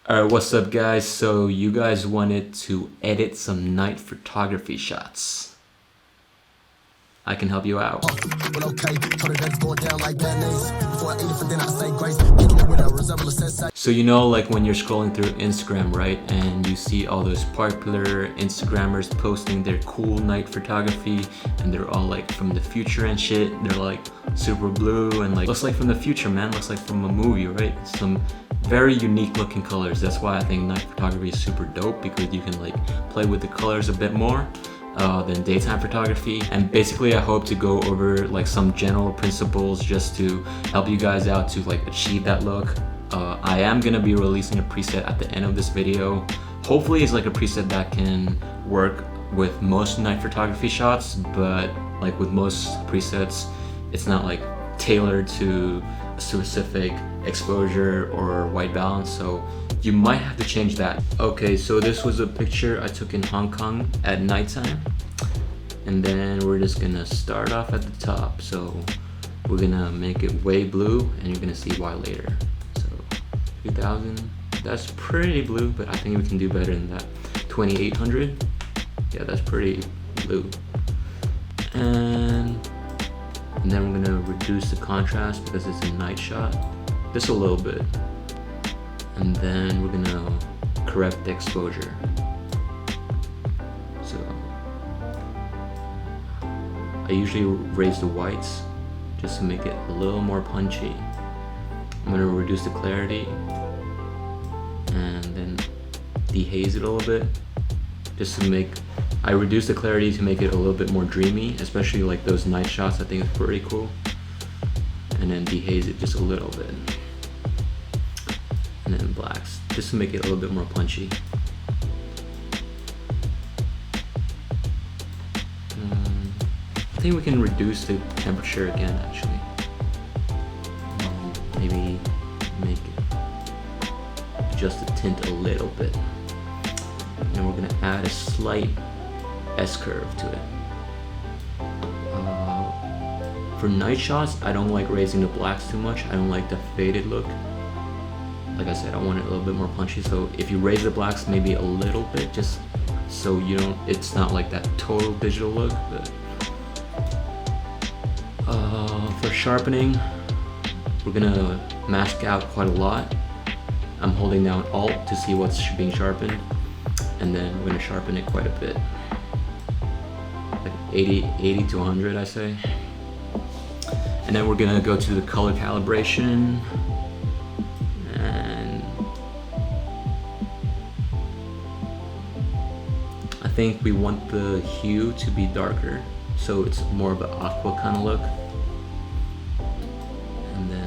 Alright, what's up guys? So you guys wanted to edit some night photography shots. I can help you out. So you know, like when you're scrolling through Instagram, right? And you see all those popular Instagrammers posting their cool night photography, and they're all like from the future and shit. They're like super blue and like looks like from the future, man. Looks like from a movie, right? Some very unique looking colors. That's why I think night photography is super dope, because you can like play with the colors a bit more than daytime photography. And basically I hope to go over like some general principles just to help you guys out to like achieve that look. I am gonna be releasing a preset at the end of this video. Hopefully it's like a preset that can work with most night photography shots, but like with most presets, it's not like tailored to a specific exposure or white balance, so you might have to change that. Okay, so this was a picture I took in Hong Kong at nighttime, and then we're just gonna start off at the top. So we're gonna make it way blue, and you're gonna see why later. So 2000, that's pretty blue, but I think we can do better than that. 2800, yeah, that's pretty blue. And then we're gonna reduce the contrast because it's a night shot, just a little bit. And then we're gonna correct the exposure. So I usually raise the whites just to make it a little more punchy. I'm gonna reduce the clarity and then dehaze it a little bit, just to make, I reduce the clarity to make it a little bit more dreamy, especially like those night shots. I think it's pretty cool. And then dehaze it just a little bit. And then blacks, just to make it a little bit more punchy. I think we can reduce the temperature again, actually. Maybe make it, adjust the tint a little bit. And we're gonna add a slight S-curve to it. For night shots, I don't like raising the blacks too much. I don't like the faded look. Like I said, I want it a little bit more punchy. So if you raise the blacks maybe a little bit, just so you don't, it's not like that total digital look. But for sharpening, we're gonna mask out quite a lot. I'm holding down Alt to see what's being sharpened, and then we're gonna sharpen it quite a bit, like 80 to 100, I say. And then we're gonna go to the color calibration, and I think we want the hue to be darker, so it's more of an aqua kind of look. And then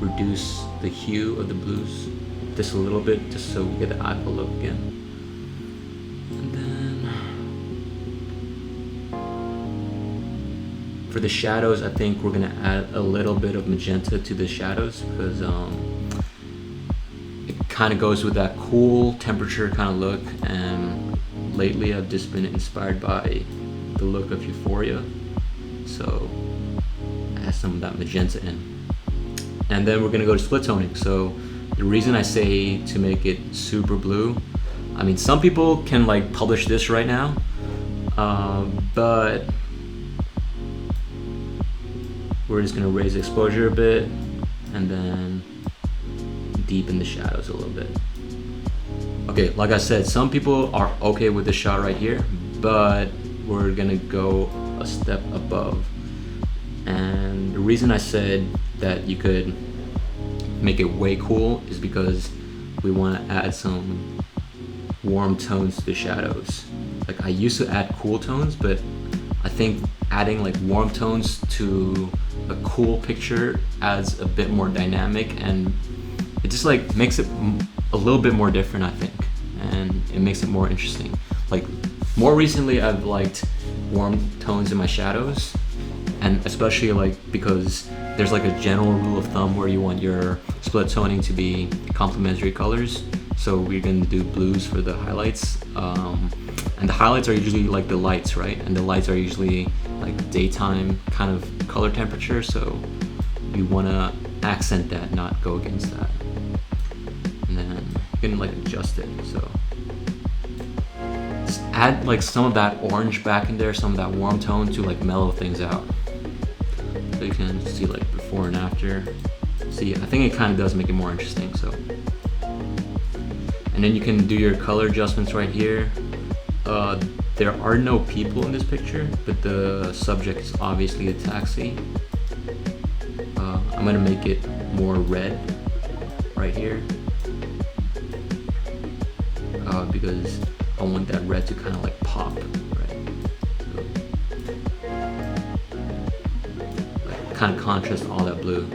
reduce the hue of the blues just a little bit, just so we get the aqua look again. And then for the shadows, I think we're gonna add a little bit of magenta to the shadows, because it kind of goes with that cool temperature kind of look. And lately I've just been inspired by the look of Euphoria, so add some of that magenta in. And then we're gonna go to split toning. So the reason I say to make it super blue, I mean, some people can like publish this right now, but we're just gonna raise the exposure a bit and then deepen the shadows a little bit. Okay, like I said, some people are okay with this shot right here, but we're gonna go a step above. And the reason I said that you could make it way cool is because we want to add some warm tones to the shadows. Like I used to add cool tones, but I think adding like warm tones to a cool picture adds a bit more dynamic, and it just like makes it a little bit more different, I think, and it makes it more interesting. Like more recently I've liked warm tones in my shadows, and especially like because there's like a general rule of thumb where you want your split toning to be complementary colors. So we're gonna do blues for the highlights, and the highlights are usually like the lights, right? And the lights are usually like daytime kind of color temperature, so you wanna accent that, not go against that. And then you can like adjust it. So just add like some of that orange back in there, some of that warm tone to like mellow things out. So you can see like before and after. See, I think it kind of does make it more interesting. So, and then you can do your color adjustments right here. There are no people in this picture, but the subject is obviously a taxi. I'm gonna make it more red right here because I want that red to kind of like pop, right? So, like, kind of contrast all that blue.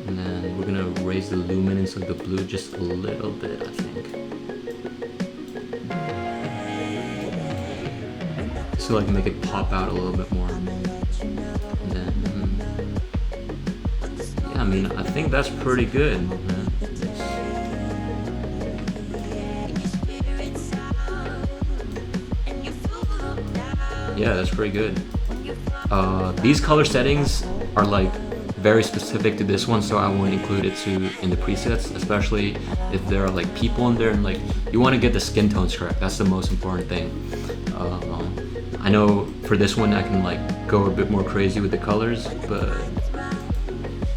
And then we're gonna raise the luminance of the blue just a little bit, I think. So like make it pop out a little bit more. And then, yeah, I mean, I think that's pretty good, man. Yeah, that's pretty good. These color settings are like very specific to this one, so I won't include it in the presets, especially if there are like people in there, and like you want to get the skin tones correct. That's the most important thing. I know for this one I can like go a bit more crazy with the colors, but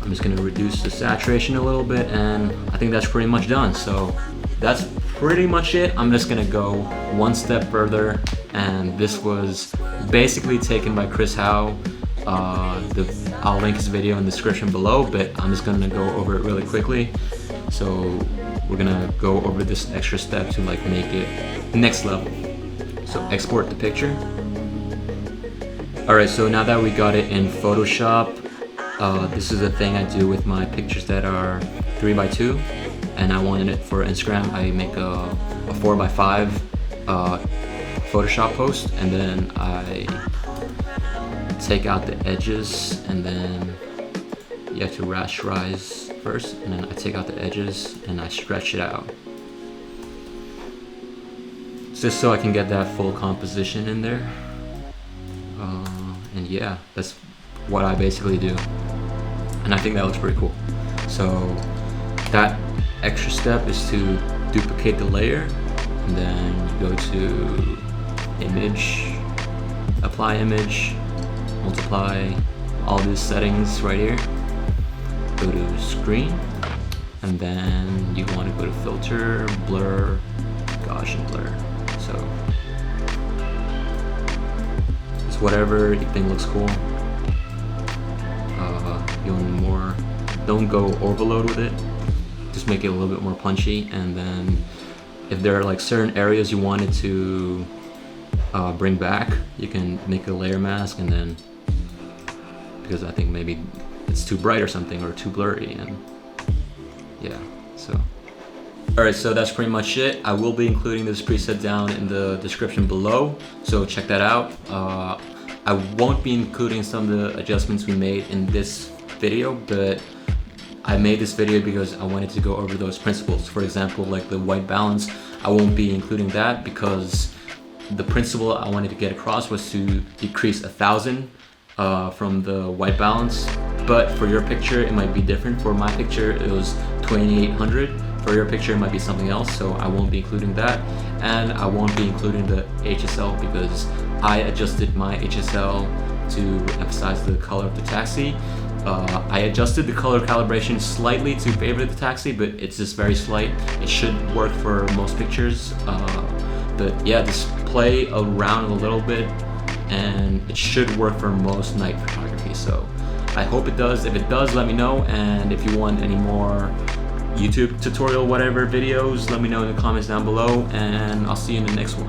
I'm just gonna reduce the saturation a little bit, and I think that's pretty much done. So that's pretty much it. I'm just gonna go one step further, and this was basically taken by Chris Howe. I'll link his video in the description below, but I'm just gonna go over it really quickly. So we're gonna go over this extra step to like make it next level. So export the picture. Alright, so now that we got it in Photoshop, this is a thing I do with my pictures that are 3x2, and I wanted it for Instagram. I make a 4x5 Photoshop post, and then I take out the edges, and then you have to rasterize first, and then I take out the edges and I stretch it out. Just so I can get that full composition in there. And yeah, that's what I basically do. And I think that looks pretty cool. So that extra step is to duplicate the layer, and then you go to image, apply image, multiply, all these settings right here. Go to screen, and then you want to go to filter, blur, Gaussian blur. So it's whatever you think looks cool. You want more, don't go overload with it, just make it a little bit more punchy. And then if there are like certain areas you wanted to bring back, you can make a layer mask, and then because I think maybe it's too bright or something, or too blurry, and yeah, so. Alright, so that's pretty much it. I will be including this preset down in the description below, so check that out. I won't be including some of the adjustments we made in this video, but I made this video because I wanted to go over those principles. For example, like the white balance, I won't be including that because the principle I wanted to get across was to decrease 1,000 from the white balance. But for your picture, it might be different. For my picture, it was 2,800. For your picture, it might be something else, so I won't be including that. And I won't be including the HSL because I adjusted my HSL to emphasize the color of the taxi. I adjusted the color calibration slightly to favor the taxi, but it's just very slight. It should work for most pictures. But yeah, just play around a little bit, and it should work for most night photography. So I hope it does. If it does, let me know. And if you want any more YouTube tutorial, whatever videos, let me know in the comments down below, and I'll see you in the next one.